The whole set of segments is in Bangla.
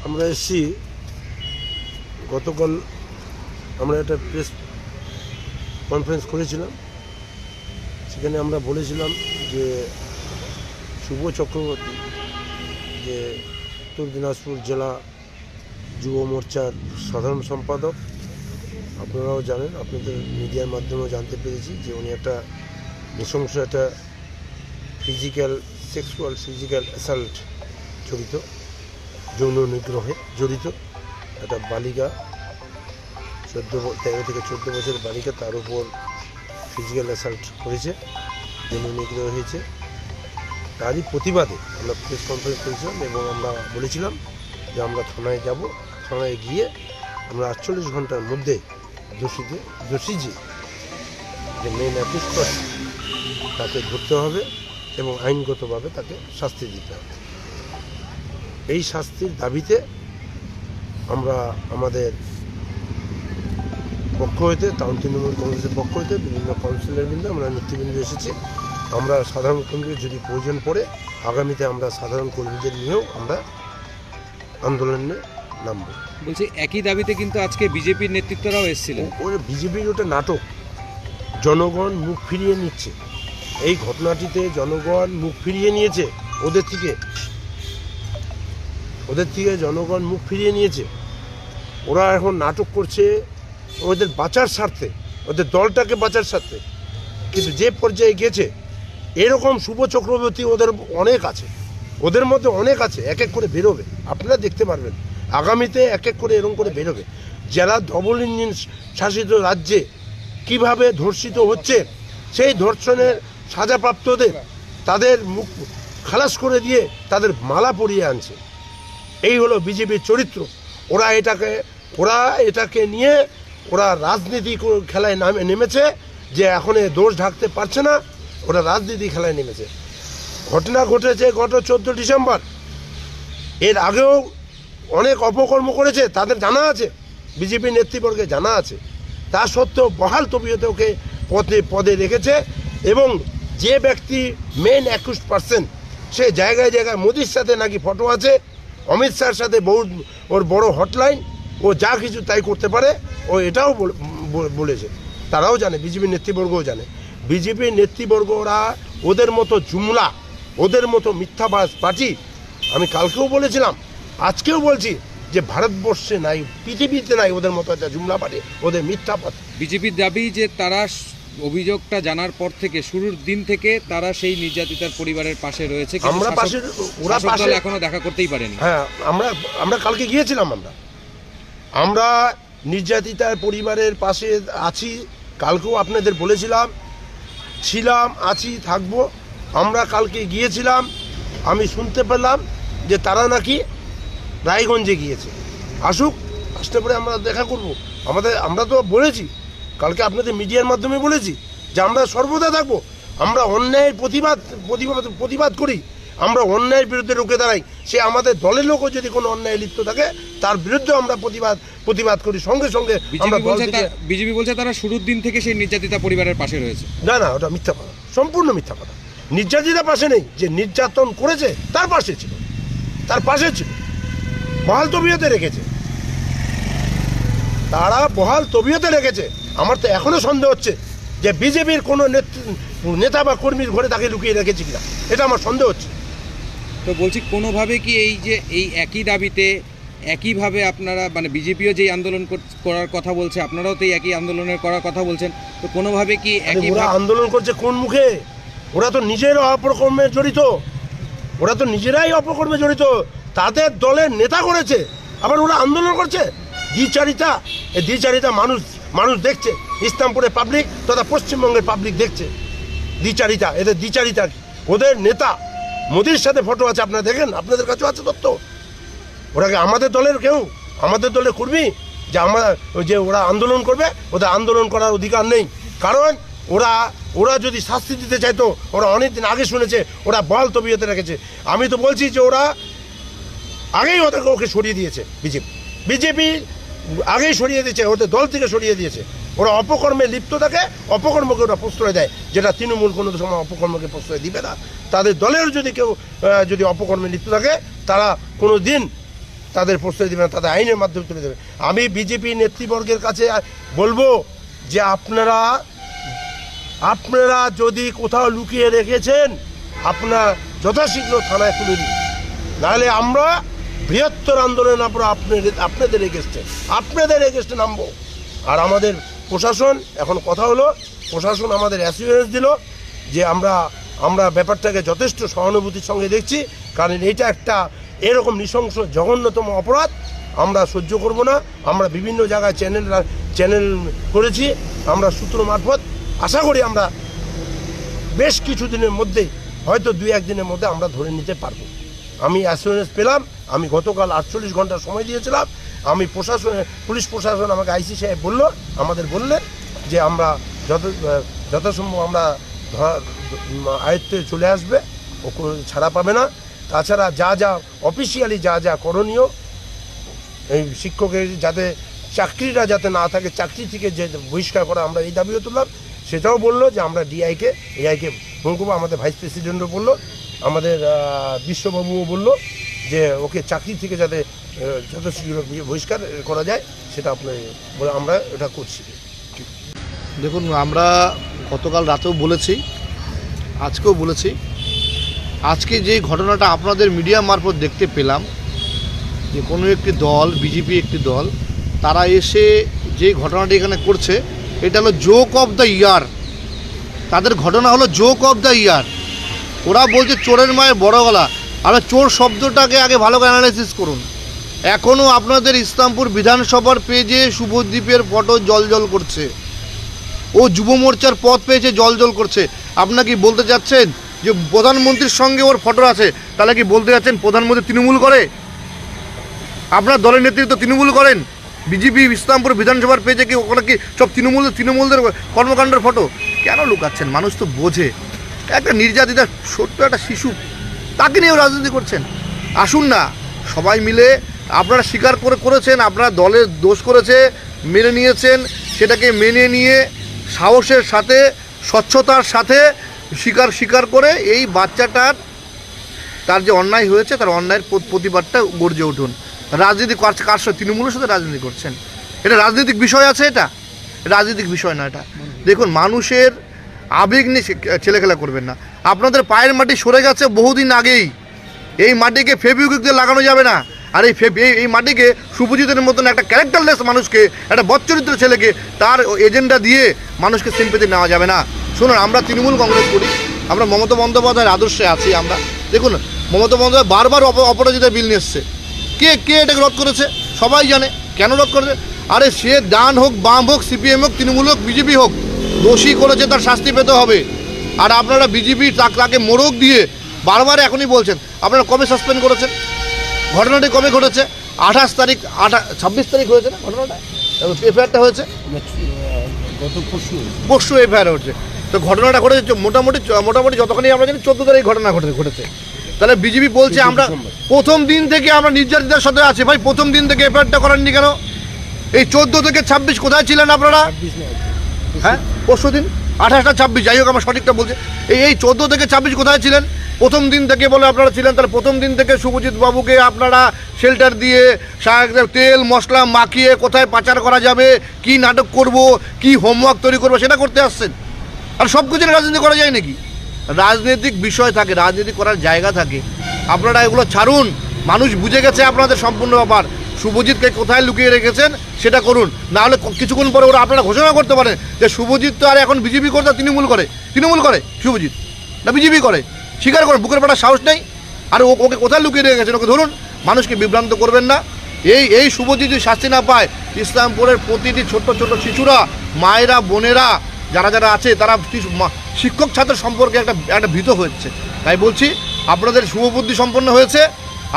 আমরা এসেছি গতকাল আমরা একটা প্রেস কনফারেন্স করেছিলাম। সেখানে আমরা বলেছিলাম যে শুভ চক্রবর্তী, যে উত্তর দিনাজপুর জেলা যুব মোর্চার সাধারণ সম্পাদক, আপনারাও জানেন, আপনাদের মিডিয়ার মাধ্যমেও জানতে পেরেছি যে উনি একটা নৃশংস একটা সেক্সুয়াল ফিজিক্যাল অ্যাসাল্ট জড়িত, যৌন নিগ্রহে জড়িত একটা বালিকা, 13 থেকে 14 বছরের বালিকা, তার উপর ফিজিক্যাল অ্যাসাল্ট করেছে, যৌন নিগ্রহ হয়েছে। তারই প্রতিবাদে আমরা প্রেস কনফারেন্স করেছিলাম এবং আমরা বলেছিলাম যে আমরা থানায় যাব, থানায় গিয়ে আমরা 48 ঘন্টার মধ্যে দোষী যে মেন অ্যাকিউজড তাকে ধরতে হবে এবং আইনগতভাবে তাকে শাস্তি দিতে হবে। এই শাস্তির দাবিতে আমরা আমাদের পক্ষ হইতে, টাউন তৃণমূল কংগ্রেসের পক্ষ হইতে বিভিন্ন কাউন্সিলরবৃন্দ, আমরা নেতৃবৃন্দ এসেছি। আমরা সাধারণ কর্মীদের যদি প্রয়োজন পড়ে আগামীতে আমরা সাধারণ কর্মীদের নিয়েও আমরা আন্দোলনে নামব। বলছি একই দাবিতে কিন্তু আজকে বিজেপির নেতৃত্বরাও এসেছিলেন। ওই বিজেপির ওটা নাটক, জনগণ মুখ ফিরিয়ে নিচ্ছে। এই ঘটনাটিতে জনগণ মুখ ফিরিয়ে নিয়েছে, ওদের থেকে জনগণ মুখ ফিরিয়ে নিয়েছে। ওরা এখন নাটক করছে ওদের বাঁচার স্বার্থে, ওদের দলটাকে বাঁচার স্বার্থে। কিন্তু যে পর্যায়ে গেছে, এরকম শুভ চক্রবর্তী ওদের অনেক আছে, ওদের মধ্যে অনেক আছে, এক এক করে বেরোবে, আপনারা দেখতে পারবেন আগামীতে এক এক করে এরকম করে বেরোবে। যারা ডবল ইঞ্জিন শাসিত রাজ্যে কিভাবে ধর্ষিত হচ্ছে, সেই ধর্ষণের সাজাপ্রাপ্তদের তাদের মুখ খালাস করে দিয়ে তাদের মালা পরিয়ে আনছে। এই হলো বিজেপির চরিত্র। ওরা এটাকে নিয়ে ওরা রাজনীতি খেলায় নেমেছে, যে এখন দোষ ঢাকতে পারছে না, ওরা রাজনীতি খেলায় নেমেছে। ঘটনা ঘটেছে গত 14 ডিসেম্বর, এর আগেও অনেক অপকর্ম করেছে, তাদের জানা আছে, বিজেপি নেতৃবর্গে জানা আছে। তা সত্ত্বেও বহাল তবিয়তে ওকে পদে রেখেছে। এবং যে ব্যক্তি মেন অ্যাকিউজড পারসন, সে জায়গায় জায়গায় মোদির সাথে নাকি ফটো আছে, অমিত শাহর সাথে ওর বড় হটলাইন, ও যা কিছু তাই করতে পারে, ও এটাও বলেছে। তারাও জানে, বিজেপির নেতৃবর্গও জানে। বিজেপির নেতৃবর্গ ওরা ওদের মতো জুমলা, ওদের মতো মিথ্যাবাজ পার্টি। আমি কালকেও বলেছিলাম, আজকেও বলছি যে ভারতবর্ষে নাই, পৃথিবীতে নাই ওদের মতো একটা জুমলা পার্টি, ওদের মিথ্যা পার্টি। বিজেপির দাবি যে তারা অভিযোগটা জানার পর থেকে, শুরুর দিন থেকে তারা সেই নির্যাতিতার পরিবারের পাশে রয়েছে। আমরা পাশে, ওরা পাশে এখনো দেখা করতেই পারেনি। হ্যাঁ, আমরা কালকে গিয়েছিলাম, আমরা নির্যাতিতার পরিবারের পাশে আছি। কালকেও আপনাদের বলেছিলাম, ছিলাম, আছি, থাকবো। আমরা কালকে গিয়েছিলাম, আমি শুনতে পেলাম যে তারা নাকি রায়গঞ্জে গিয়েছে। আসতে পরে আমরা দেখা করব। আমরা তো বলেছি কালকে, আপনাদের মিডিয়ার মাধ্যমে বলেছি যে আমরা সর্বদা থাকবো। আমরা অন্যায়ের প্রতিবাদ করি, আমরা অন্যায়ের বিরুদ্ধে রুখে দাঁড়াই। সে আমাদের দলের লোকও যদি কোনো অন্যায় লিপ্ত থাকে, তার বিরুদ্ধে আমরা প্রতিবাদ করি সঙ্গে সঙ্গে। বিজেপি বলছে তারা শুরুর দিন থেকে সেই নির্যাতিতা পরিবারের পাশে রয়েছে। না, ওটা মিথ্যা কথা, সম্পূর্ণ মিথ্যা কথা। নির্যাতিতা পাশে নেই, যে নির্যাতন করেছে তার পাশে ছিল, বহাল তবিয়তে রেখেছে, তারা বহাল তবিয়তে রেখেছে। আমার তো এখনো সন্দেহ হচ্ছে যে বিজেপির কোনো নেতা বা কর্মীর ঘরে তাকে লুকিয়ে রেখেছে কিনা, এটা আমার সন্দেহ হচ্ছে। তো বলছি, কোনোভাবে কি এই একই দাবিতে একইভাবে আপনারা, মানে বিজেপিও যেই আন্দোলন করার কথা বলছে, আপনারাও তো একই আন্দোলনের করার কথা বলছেন, তো কোনোভাবে কি ওরা আন্দোলন করছে কোন মুখে? ওরা তো নিজেরা অপকর্মে জড়িত, নিজেরাই অপকর্মে জড়িত। তাদের দলের নেতা করেছে, আবার ওরা আন্দোলন করছে। দ্বিচারিতা মানুষ দেখছে, ইসলামপুরের পাবলিক তথা পশ্চিমবঙ্গের পাবলিক দেখছে এদের দ্বিচারিতা। ওদের নেতা মোদির সাথে ফটো আছে, আপনারা দেখেন, আপনাদের কাছেও আছে তথ্য। ওরা আমাদের দলের কেউ, আমাদের দলের কর্মী যে ওরা আন্দোলন করবে, ওদের আন্দোলন করার অধিকার নেই। কারণ ওরা যদি শাস্তি দিতে চাইতো, ওরা অনেকদিন আগে শুনেছে, ওরা বহাল তবিয়তে রেখেছে। আমি তো বলছি যে ওরা আগেই ওকে সরিয়ে দিয়েছে, বিজেপি আগেই সরিয়ে দিয়েছে, ওদের দল থেকে সরিয়ে দিয়েছে। ওরা অপকর্মে লিপ্ত থাকে, অপকর্মকে ওরা প্রশ্রয় দেয়, যেটা তৃণমূল কোনো সময় অপকর্মকে প্রশ্রয় দিবে না। তাদের দলের যদি কেউ যদি অপকর্মে লিপ্ত থাকে, তারা কোনো দিন তাদের প্রশ্রয় দেবে না, তাদের আইনের মাধ্যমে তুলে দেবে। আমি বিজেপি নেতৃবর্গের কাছে বলবো যে আপনারা যদি কোথাও লুকিয়ে রেখেছেন আপনারা যথাশীঘ্র থানায় তুলে দিন, নাহলে আমরা বৃহত্তর আন্দোলন আমরা আপনাদের এগেস্টে নামবো। আর আমাদের প্রশাসন এখন কথা হলো, প্রশাসন আমাদের অ্যাসিওরেন্স দিল যে আমরা ব্যাপারটাকে যথেষ্ট সহানুভূতির সঙ্গে দেখছি, কারণ এটা একটা এরকম নৃশংস জঘন্যতম অপরাধ আমরা সহ্য করব না। আমরা বিভিন্ন জায়গায় চ্যানেল করেছি, আমরা সূত্র মারফত আশা করি আমরা বেশ কিছু দিনের মধ্যেই, হয়তো 2-1 দিনের মধ্যে আমরা ধরে নিতে পারবো। আমি অ্যাসুরেন্স পেলাম। আমি গতকাল 48 ঘন্টা সময় দিয়েছিলাম। আমি পুলিশ প্রশাসন আমাকে আইসি সাহেব আমাদের বললেন যে আমরা যথাসম্ভব আমরা আয়ত্তে চলে আসবে, ও ছাড়া পাবে না। তাছাড়া যা অফিসিয়ালি যা করণীয়, এই শিক্ষকের যাতে চাকরিটা যাতে না থাকে, চাকরি থেকে যে বহিষ্কার করা, আমরা এই দাবিও তুললাম। সেটাও বললো যে আমরা এআইকে ফোন করবো। আমাদের ভাইস প্রেসিডেন্টও বললো, আমাদের বিশ্ববাবুও বললো যে ওকে চাকরি থেকে যাতে যত শীঘ্র বহিষ্কার করা যায় সেটা আমরা এটা করছি। দেখুন, আমরা গতকাল রাতেও বলেছি, আজকেও বলেছি, আজকে যে ঘটনাটা আপনাদের মিডিয়া মারফত দেখতে পেলাম যে কোনো একটি দল, বিজেপি একটি দল, তারা এসে যে ঘটনাটি এখানে করছে, এটা হলো জোক অফ দ্য ইয়ার। তাদের ঘটনা হলো জোক অফ দ্য ইয়ার। ওরা বলছে চোরের মায়ের বড় গলা। আরে চোর শব্দটাকে আগে ভালো করে অ্যানালাইসিস করুন। এখনও আপনাদের ইসলামপুর বিধানসভার পেজে শুভদ্বীপের ফটো জলজল করছে, ও যুব মোর্চার পদ পেয়েছে জলজল করছে। আপনারা কি বলতে চাচ্ছেন যে প্রধানমন্ত্রীর সঙ্গে ওর ফটো আছে? তাহলে কি বলতে চাচ্ছেন প্রধানমন্ত্রী তৃণমূল করে? আপনার দলের নেতৃত্ব তৃণমূল করেন? বিজেপি ইসলামপুর বিধানসভার পেজে কি ওখানে কি সব তৃণমূলদের কর্মকাণ্ডের ফটো? কেন লুকাচ্ছেন? মানুষ তো বোঝে। একটা নির্যাতিতা ছোট্ট একটা শিশু, তাকে নিয়েও রাজনীতি করছেন। আসুন না, সবাই মিলে আপনারা স্বীকার করেছেন, আপনারা দলের দোষ করেছে, মেনে নিয়েছেন, সেটাকে মেনে নিয়ে সাহসের সাথে, স্বচ্ছতার সাথে স্বীকার করে এই বাচ্চাটার তার যে অন্যায় হয়েছে তার অন্যায়ের প্রতিবাদটা গর্জে উঠুন। রাজনীতি কার সাথে? তৃণমূলের সাথে রাজনীতি করছেন। এটা রাজনৈতিক বিষয় আছে? এটা রাজনৈতিক বিষয় না। এটা দেখুন, মানুষের আবেগ নিয়ে ছেলেখেলা করবেন না। আপনাদের পায়ের মাটি সরে গেছে বহুদিন আগেই। এই মাটিকে ফেভিকুইক দিয়ে লাগানো যাবে না। আর এই মাটিকে শুভজিতের মতন একটা ক্যারেক্টারলেস মানুষকে, একটা বচ্চরিত্র ছেলেকে তার এজেন্ডা দিয়ে মানুষকে সিম্পেথি নেওয়া যাবে না। শুনুন, আমরা তৃণমূল কংগ্রেস করি, আমরা মমতা বন্দ্যোপাধ্যায়ের আদর্শে আছি। আমরা দেখুন, মমতা বন্দ্যোপাধ্যায় বারবার অপরাজিতা বিল নিয়ে এসছে। কে এটাকে রদ করেছে? সবাই জানে। কেন রদ করেছে? আরে সে ডান হোক, বাম হোক, সিপিএম হোক, তৃণমূল হোক, বিজেপি হোক, দোষী করেছে তার শাস্তি পেতে হবে। আর আপনারা বিজেপি তাকে মোড়ক দিয়ে বারবার এখনই বলছেন। আপনারা কবে সাসপেন্ড করেছেন? ঘটনাটি কবে ঘটেছে? 28 তারিখ, 26 তারিখ হয়েছে না ঘটনাটা? এফআইআরটা হয়েছে পরশু এফআইআর হচ্ছে। তো ঘটনাটা ঘটেছে মোটামুটি যতখানি আমরা জানি 14 তারিখ ঘটনা ঘটেছে। তাহলে বিজেপি বলছে আমরা প্রথম দিন থেকে আমরা নির্যাতিতার সাথে আছি। ভাই, প্রথম দিন থেকে এফআইআরটা করেননি কেন? এই 14 থেকে 26 কোথায় ছিলেন আপনারা? হ্যাঁ, পরশু দিন 28 আর 26, যাই হোক আমার সঠিকটা বলছে। এই 14 থেকে 26 কোথায় ছিলেন? প্রথম দিন থেকে বলে আপনারা ছিলেন। তাহলে প্রথম দিন থেকে শুভজিৎ বাবুকে আপনারা শেল্টার দিয়ে তেল মশলা মাখিয়ে কোথায় পাচার করা যাবে, কি নাটক করব, কি হোমওয়ার্ক তৈরি করবো সেটা করতে আসছেন। আর সব কিছু রাজনীতি করা যায় নাকি? রাজনৈতিক বিষয় থাকে, রাজনীতি করার জায়গা থাকে। আপনারা এগুলো ছাড়ুন। মানুষ বুঝে গেছে আপনাদের সম্পূর্ণ ব্যাপার। শুভজিৎকে কোথায় লুকিয়ে রেখেছেন সেটা করুন। না হলে কিছুক্ষণ পরে ওরা আপনারা ঘোষণা করতে পারেন যে শুভজিৎ তো আর এখন বিজেপি করতে, তৃণমূল করে শুভজিৎ, না বিজেপি করে। স্বীকার করেন, বুকের পাটার সাহস নেই। আর ওকে কোথায় লুকিয়ে রেখেছেন ওকে ধরুন। মানুষকে বিভ্রান্ত করবেন না। এই শুভজিৎ যদি শাস্তি না পায়, ইসলামপুরের প্রতিটি ছোট্ট শিশুরা, মায়েরা, বোনেরা যারা আছে তারা শিক্ষক ছাত্র সম্পর্কে একটা ভীত হচ্ছে। তাই বলছি, আপনাদের শুভবুদ্ধি সম্পন্ন হয়েছে,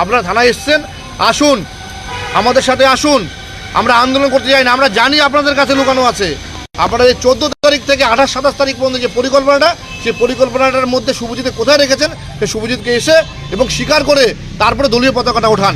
আপনারা থানায় এসছেন, আসুন আমাদের সাথে আসুন। আমরা আন্দোলন করতে যাই না, আমরা জানি আপনাদের কাছে লুকানো আছে। আপনারা এই 14 তারিখ থেকে 28-27 তারিখ পর্যন্ত যে পরিকল্পনাটা, সেই পরিকল্পনাটার মধ্যে শুভজিৎকে কোথায় রেখেছেন, সেই শুভজিৎকে এসে এবং স্বীকার করে তারপরে দলীয় পতাকাটা ওঠান।